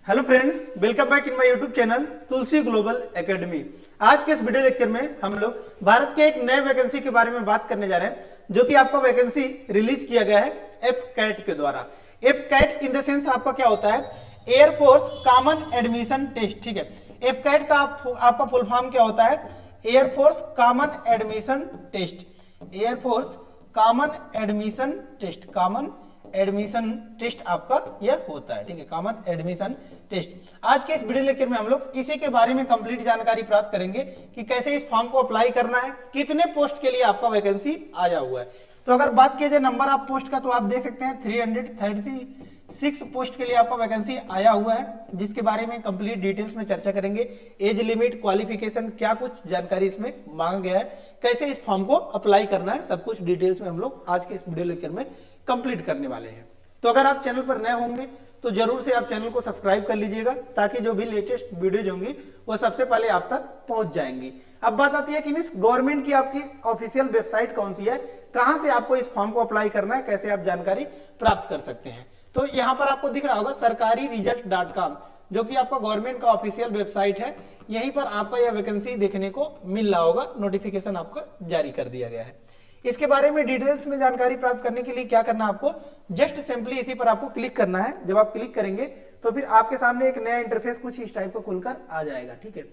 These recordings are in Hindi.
Hello friends, welcome back in my YouTube channel Tulsi global academy. आज के इस वीडियो लेक्चर में हम लोग भारत के एक नए वैकेंसी के बारे में बात करने जा रहे हैं, जो कि आपका वैकेंसी रिलीज किया गया है एफ कैट के द्वारा। AFCAT in the sense आपका क्या होता है, एयरफोर्स कॉमन एडमिशन टेस्ट। ठीक है, एफ कैट का आपका फुल फॉर्म क्या होता है, Air Force common admission test. Air Force common admission test, common admission test आपका यह होता है। ठीक है, कॉमन एडमिशन टेस्ट। आज के इस वीडियो लेक्चर में हम लोग इसी के बारे में कंप्लीट जानकारी प्राप्त करेंगे कि कैसे इस फॉर्म को अप्लाई करना है, कितने पोस्ट के लिए आपका वैकेंसी आया हुआ है। तो अगर बात की जाए नंबर ऑफ पोस्ट का, तो आप देख सकते हैं 336 पोस्ट के लिए आपका वैकेंसी आया हुआ है, जिसके बारे में कंप्लीट डिटेल्स में चर्चा करेंगे। एज लिमिट, क्वालिफिकेशन, क्या कुछ जानकारी इसमें मांगा गया है, कैसे इस फॉर्म को अप्लाई करना है, सब कुछ डिटेल्स में हम लोग आज के इस वीडियो लेक्चर में कंप्लीट करने वाले हैं। तो अगर आप चैनल पर नए होंगे तो जरूर से आप चैनल को सब्सक्राइब कर लीजिएगा, ताकि जो भी लेटेस्ट वीडियोज होंगी वो सबसे पहले आप तक पहुंच जाएंगी। अब बात आती है कि मिस गवर्नमेंट की आपकी ऑफिशियल वेबसाइट कौन सी है, कहां से आपको इस फॉर्म को अप्लाई करना है, कैसे आप जानकारी प्राप्त कर सकते हैं। तो यहाँ पर आपको दिख रहा होगा sarkariresult.com, जो कि आपका गवर्नमेंट का ऑफिशियल वेबसाइट है। यहीं पर आपका यह वैकेंसी देखने को मिल रहा होगा, नोटिफिकेशन आपका जारी कर दिया गया है। इसके बारे में डिटेल्स में जानकारी प्राप्त करने के लिए क्या करना है आपको, जस्ट सिंपली इसी पर आपको क्लिक करना है। जब आप क्लिक करेंगे तो फिर आपके सामने एक नया इंटरफेस कुछ इस टाइप का खुलकर आ जाएगा। ठीक है,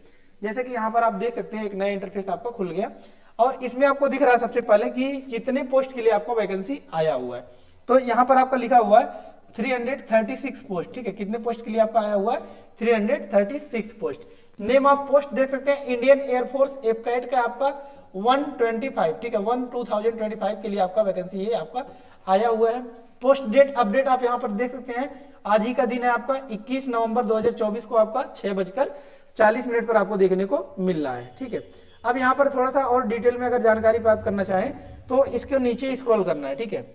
जैसे कि यहाँ पर आप देख सकते हैं एक नया इंटरफेस आपका खुल गया, और इसमें आपको दिख रहा है सबसे पहले कि कितने पोस्ट के लिए आपको वैकेंसी आया हुआ है। तो यहाँ पर आपका लिखा हुआ है 336 पोस्ट। ठीक है, कितने पोस्ट के लिए आपका आया हुआ है, 336 पोस्ट। नेम ऑफ पोस्ट देख सकते हैं, इंडियन एयरफोर्स एफ कैट का आपका 125। ठीक है, 2025 के लिए आपका वैकेंसी ये आपका आया हुआ है। पोस्ट डेट अपडेट आप यहाँ पर देख सकते हैं, आज ही का दिन है आपका 21 नवंबर 2024 को आपका 6:40 पर आपको देखने को मिल रहा है। ठीक है, अब यहाँ पर थोड़ा सा और डिटेल में अगर जानकारी प्राप्त करना चाहें तो इसके नीचे स्क्रॉल करना है। ठीक है,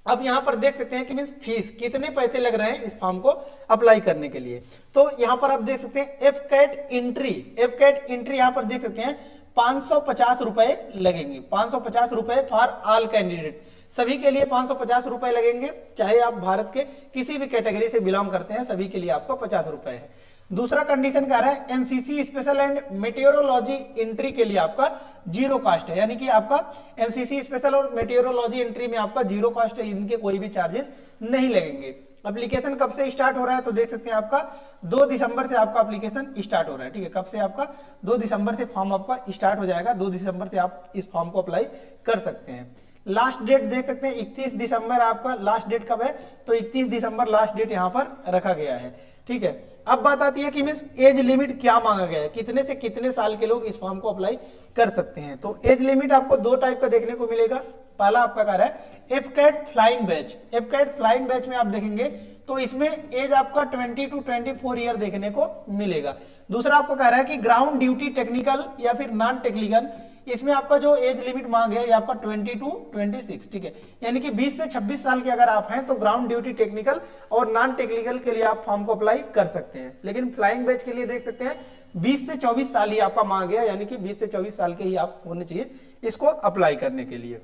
अब यहाँ पर देख सकते हैं कि मीन्स फीस कितने पैसे लग रहे हैं इस फॉर्म को अप्लाई करने के लिए। तो यहाँ पर आप देख सकते हैं एफ कैट एंट्री यहाँ पर देख सकते हैं 550 रुपए लगेंगे। 550 रुपए फॉर ऑल कैंडिडेट, सभी के लिए 550 रुपए लगेंगे, चाहे आप भारत के किसी भी कैटेगरी से बिलोंग करते हैं, सभी के लिए आपका 50 रुपए है। दूसरा कंडीशन क्या रहा है, NCC special and meteorology entry के लिए आपका जीरो कास्ट है, यानी कि आपका एनसीसी स्पेशल और मेटेरियोलॉजी एंट्री में आपका जीरो कास्ट है, इनके कोई भी चार्जेस नहीं लगेंगे। एप्लीकेशन कब से स्टार्ट हो रहा है, तो देख सकते हैं आपका 2 दिसंबर से आपका एप्लीकेशन स्टार्ट हो रहा है। ठीक है, कब से आपका 2 दिसंबर से फॉर्म आपका स्टार्ट हो जाएगा। 2 दिसंबर से आप इस फॉर्म को अप्लाई कर सकते हैं। लास्ट डेट देख सकते हैं 31 दिसंबर आपका लास्ट डेट कब है, तो 31 दिसंबर लास्ट डेट यहाँ पर रखा गया है। ठीक है, अब बात आती है कि मीन्स एज लिमिट क्या मांगा गया है, कितने से कितने साल के लोग इस फॉर्म को अप्लाई कर सकते हैं। तो एज लिमिट आपको 2 टाइप का देखने को मिलेगा। पहला आपका क्या है, AFCAT flying batch. AFCAT flying batch में आप देखेंगे तो इसमें एज आपका 20 to 24 ईयर देखने को मिलेगा। दूसरा आपको कह रहा है कि ग्राउंड ड्यूटी टेक्निकल या फिर नॉन टेक्निकल, इसमें आपका जो एज लिमिट मांग है ये आपका 20 to 26। ठीक है, यानी कि 20 से 26 साल के अगर आप हैं तो ग्राउंड ड्यूटी टेक्निकल और नॉन टेक्निकल के लिए आप फॉर्म को अप्लाई कर सकते हैं। लेकिन फ्लाइंग बैच के लिए देख सकते हैं 20 से 24 साल ही आपका मांग गया, यानी कि 20 से 24 साल के ही आप होने चाहिए इसको अप्लाई करने के लिए।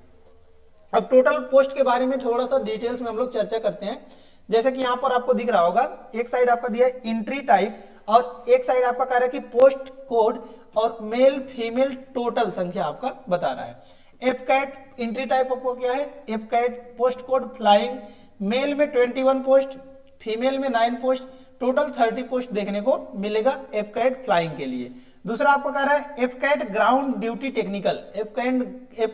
अब टोटल पोस्ट के बारे में थोड़ा सा डिटेल्स में हम लोग चर्चा करते हैं। जैसे कि यहाँ पर आपको दिख रहा होगा, एक साइड आपका दिया है एंट्री टाइप और एक साइड आपका कह रहा है कि पोस्ट कोड और मेल फीमेल टोटल संख्या आपका बता रहा है। एफ कैट एंट्री टाइप आपको क्या है, AFCAT post code flying, male में 21 पोस्ट, फीमेल में 9 पोस्ट, टोटल 30 पोस्ट देखने को मिलेगा एफ कैट फ्लाइंग के लिए। दूसरा आपको कह रहा है AFCAT ground duty technical. F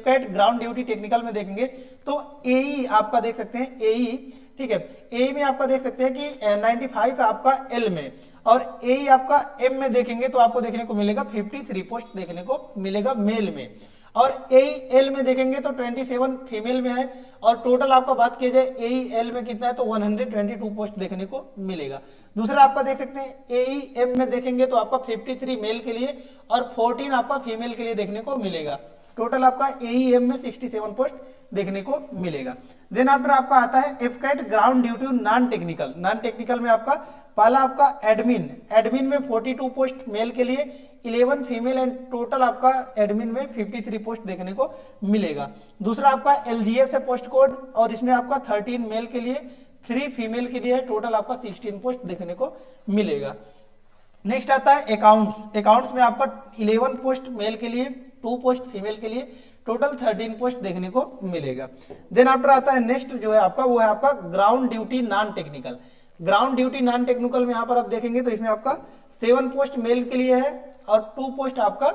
cat ground duty technical में देखेंगे तो एई आपका देख सकते हैं एई। ठीक है, ए में आपका देख सकते हैं कि 95 आपका एल में, और ए आपका एम में देखेंगे तो आपको देखने को मिलेगा 53 पोस्ट देखने को मिलेगा मेल में, और ए एल में देखेंगे तो 27 फीमेल में है, और टोटल आपका बात किया जाए ए एल में कितना है तो 122 पोस्ट देखने को मिलेगा। दूसरा आपका देख सकते हैं ए एम में देखेंगे तो आपका 53 मेल के लिए और 14 आपका फीमेल के लिए देखने को मिलेगा। टोटल आपका एईएम में 67 पोस्ट देखने को मिलेगा। देन आफ्टर आपका आता है AFCAT ground duty non technical. Non technical में आपका पहला आपका एडमिन में 42 पोस्ट मेल के लिए, 11 फीमेल एंड टोटल आपका एडमिन में 53 पोस्ट देखने को मिलेगा। दूसरा आपका एलजीएस है पोस्ट कोड और इसमें आपका 13 मेल के लिए, 3 फीमेल के लिए है, टोटल आपका 16 पोस्ट देखने को मिलेगा। नेक्स्ट आता है अकाउंट्स। अकाउंट्स में आपका 11 पोस्ट मेल के लिए, 2 पोस्ट फीमेल के लिए, टोटल 13 पोस्ट देखने को मिलेगा। देन आफ्टर आता है नेक्स्ट जो है आपका, वो है आपका ground duty non technical. Ground duty non technical में यहाँ पर आप देखेंगे तो इसमें आपका 7 पोस्ट मेल के लिए है और 2 पोस्ट आपका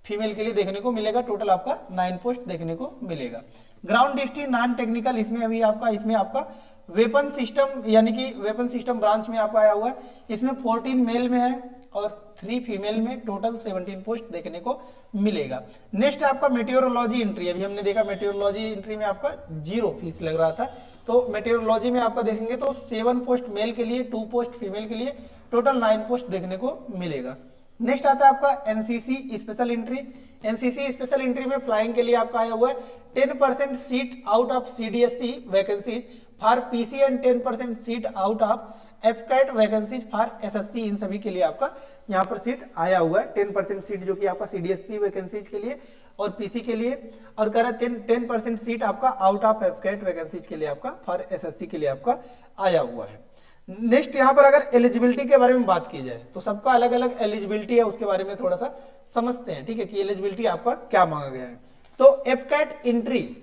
फीमेल के लिए देखने को मिलेगा, टोटल आपका 9 पोस्ट देखने को मिलेगा। ग्राउंड ड्यूटी नॉन टेक्निकल इसमें अभी आपका, इसमें आपका वेपन सिस्टम यानी कि वेपन सिस्टम ब्रांच में आपका आया हुआ है, इसमें 14 मेल में है और 3 फीमेल में, टोटल 17 पोस्ट देखने को मिलेगा। नेक्स्ट आपका मेटेरियोलॉजी एंट्री। अभी हमने देखा मेटेरियोलॉजी एंट्री में आपका 0 फीस लग रहा था, तो मेटेरियोलॉजी में आपका देखेंगे तो 7 पोस्ट मेल के लिए, 2 पोस्ट फीमेल के लिए, टोटल 9 पोस्ट देखने को मिलेगा। नेक्स्ट आता है आपका NCC special entry. NCC special entry में फ्लाइंग के लिए आपका आया हुआ है 10% seat out of CDSC vacancy for PC and 10% seat out of AFCAT vacancy for SSC. इन सभी के लिए आपका यहाँ पर सीट आया हुआ है। 10% सीट जो कि आपका सीडीएससी वैकेंसीज के लिए और पीसी के लिए, और कह रहा है 10% सीट आपका आउट ऑफ एफकैट वैकेंसीज के लिए आपका फॉर एसएससी के लिए आपका आया हुआ है। नेक्स्ट यहाँ पर अगर एलिजिबिलिटी के बारे में बात की जाए तो सबका अलग अलग एलिजिबिलिटी है, उसके बारे में थोड़ा सा समझते हैं, ठीक है, कि एलिजिबिलिटी आपका क्या मांगा गया है। तो एफकैट एंट्री,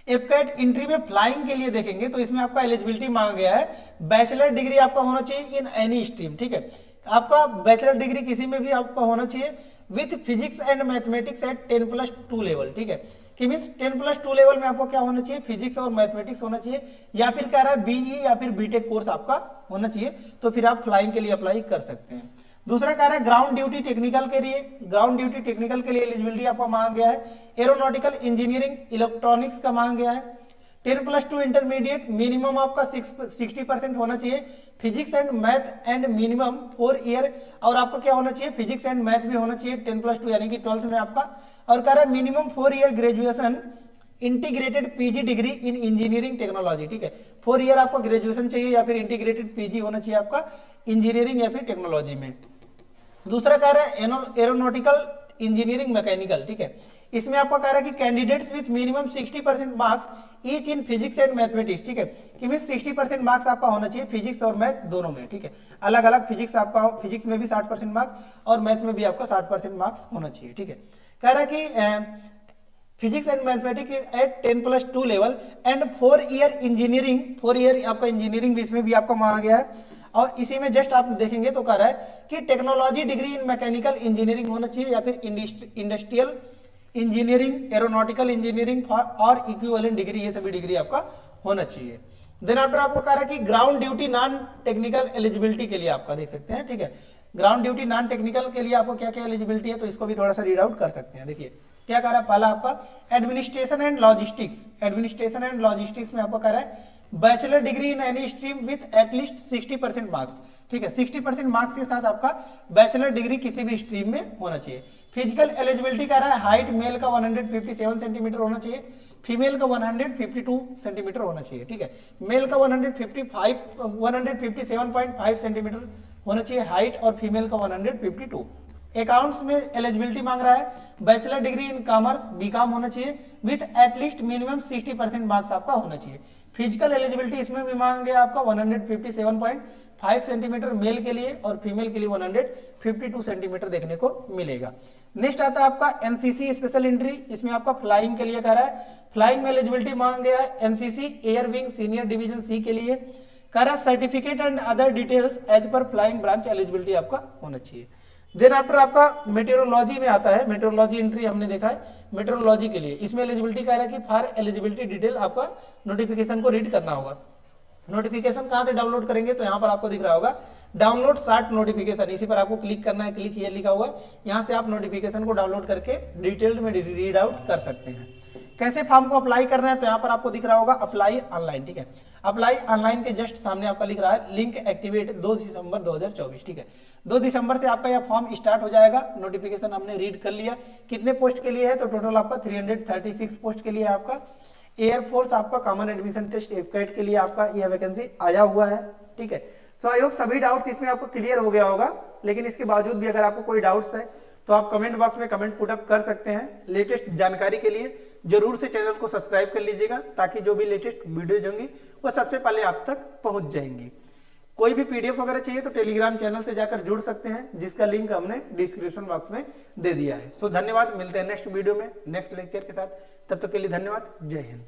एफकैट एंट्री में फ्लाइंग के लिए देखेंगे तो इसमें आपका एलिजिबिलिटी मांगा गया है बैचलर डिग्री आपका होना चाहिए इन एनी स्ट्रीम, ठीक है, आपका बैचलर डिग्री किसी में भी आपका होना चाहिए with physics and mathematics eight 10+2 level, ठीक है, कि मींस 10+2 लेवल में आपको क्या होना चाहिए, फिजिक्स और मैथमेटिक्स होना चाहिए, या फिर कह रहा है बीई या फिर बीटेक कोर्स आपका होना चाहिए, तो फिर आप फ्लाइंग के लिए अप्लाई कर सकते हैं। दूसरा कह रहा है ग्राउंड ड्यूटी टेक्निकल के लिए, ग्राउंड ड्यूटी टेक्निकल के लिए एलिजिबिलिटी आपको मांगा गया है एरोनॉटिकल इंजीनियरिंग इलेक्ट्रॉनिक्स का मांगा गया है। 10+2 इंटरमीडिएट, मिनिमम आपका 60% होना चाहिए physics and math and minimum 4 year, और आपको क्या होना चाहिए, फिजिक्स एंड मैथ भी होना चाहिए 10+2 यानी कि 12th में आपका, और कह रहा है minimum 4 year graduation integrated PG degree in engineering technology, ठीक है, 4 ईयर आपका ग्रेजुएशन चाहिए या फिर इंटीग्रेटेड पीजी होना चाहिए आपका इंजीनियरिंग या फिर टेक्नोलॉजी में। दूसरा कह रहा है एरोनॉटिकल इंजीनियरिंग मैकेनिकल, ठीक है, इसमें आपका कह रहा है कि candidates with minimum 60% marks each in physics and mathematics, ठीक है, कि मींस 60% मार्क्स आपका होना चाहिए फिजिक्स और मैथ दोनों में, ठीक है, अलग अलग फिजिक्स आपका, फिजिक्स में भी 60% मार्क्स और मैथ में भी आपका 60% मार्क्स होना चाहिए, ठीक है। कह रहा है कि physics and mathematics eight 10+2 level and 4 year engineering, 4 year आपका इंजीनियरिंग भी इसमें भी आपका मांगा गया है, और इसी में जस्ट आप देखेंगे तो कह रहा है कि technology degree in mechanical engineering होना चाहिए या फिर इंडस्ट्रियल इंजीनियरिंग, एरोनॉटिकल इंजीनियरिंग और इक्विवेलेंट डिग्री, ये सभी डिग्री आपका होना चाहिए। देन आफ्टर आपको कह रहा है कि ground duty non technical eligibility के लिए आपका देख सकते हैं, ठीक है, ग्राउंड ड्यूटी नॉन टेक्निकल के लिए आपको क्या क्या एलिजिबिलिटी है, तो इसको भी थोड़ा सा रीड आउट कर सकते हैं। देखिए क्या कह रहा है, पहला आपका administration and logistics, administration and logistics में आपको कह रहा है bachelor degree in any stream with at least 60% marks, ठीक है, 60% मार्क्स के साथ आपका बैचलर डिग्री किसी भी स्ट्रीम में होना चाहिए। फिजिकल एलिजिबिलिटी कह रहा है हाइट मेल का 157 सेंटीमीटर होना चाहिए, फीमेल का 152 सेंटीमीटर होना चाहिए, ठीक है, मेल का 157.5 सेंटीमीटर होना चाहिए हाइट और फीमेल का 152। अकाउंट्स में एलिजिबिलिटी मांग रहा है bachelor degree in commerce BCom होना चाहिए विथ एटलीस्ट मिनिमम 60% मार्क्स आपका होना चाहिए। फिजिकल एलिजिबिलिटी इसमें भी मांग गया आपका 157.5 सेंटीमीटर मेल के लिए और फीमेल के लिए 152 सेंटीमीटर देखने को मिलेगा। नेक्स्ट आता है आपका एनसीसी स्पेशल एंट्री, इसमें आपका फ्लाइंग के लिए कह रहा है, फ्लाइंग में एलिजिबिलिटी मांग गया है NCC air wing senior division C के लिए, कह रहा है certificate and other details age पर फ्लाइंग ब्रांच एलिजिबिलिटी आपका होना चाहिए। देन आफ्टर आपका मेटेरोलॉजी में आता है, मेटेरोलॉजी एंट्री हमने देखा है मेट्रोलॉजी के लिए, इसमें एलिजिबिलिटी कह रहा है कि फॉर एलिजिबिलिटी डिटेल आपका नोटिफिकेशन को रीड करना होगा। नोटिफिकेशन कहां से डाउनलोड करेंगे, तो यहां पर आपको दिख रहा होगा डाउनलोड शार्ट नोटिफिकेशन, इसी पर आपको क्लिक करना है, क्लिक हियर लिखा हुआ है, यहां से आप नोटिफिकेशन को डाउनलोड करके डिटेल्ड में रीड आउट कर सकते हैं। कैसे फॉर्म को अप्लाई करना है, तो यहाँ पर आपको दिख रहा होगा अप्लाई ऑनलाइन, ठीक है, अप्लाई ऑनलाइन के जस्ट सामने आपका लिख रहा है लिंक एक्टिवेट 2 दिसंबर 2024, ठीक है, 2 दिसंबर से आपका यह फॉर्म स्टार्ट हो जाएगा। नोटिफिकेशन हमने रीड कर लिया, कितने पोस्ट के लिए है, तो टोटल आपका 336 पोस्ट के लिए आपका एयरफोर्स आपका कॉमन एडमिशन टेस्ट एफकैट के लिए आपका यह वैकेंसी आया हुआ है, ठीक है। सो आई होप सभी डाउट्स इसमें आपको क्लियर हो गया होगा, लेकिन इसके बावजूद भी अगर आपको कोई डाउट्स है तो आप कमेंट बॉक्स में कमेंट पुट अप कर सकते हैं। लेटेस्ट जानकारी के लिए जरूर से चैनल को सब्सक्राइब कर लीजिएगा ताकि जो भी लेटेस्ट वीडियोज होंगी वो सबसे पहले आप तक पहुंच जाएंगी। कोई भी पीडीएफ वगैरह चाहिए तो टेलीग्राम चैनल से जाकर जुड़ सकते हैं, जिसका लिंक हमने डिस्क्रिप्शन बॉक्स में दे दिया है। सो धन्यवाद, मिलते हैं नेक्स्ट वीडियो में नेक्स्ट लेक्चर के साथ। तब तक के लिए धन्यवाद, जय हिंद।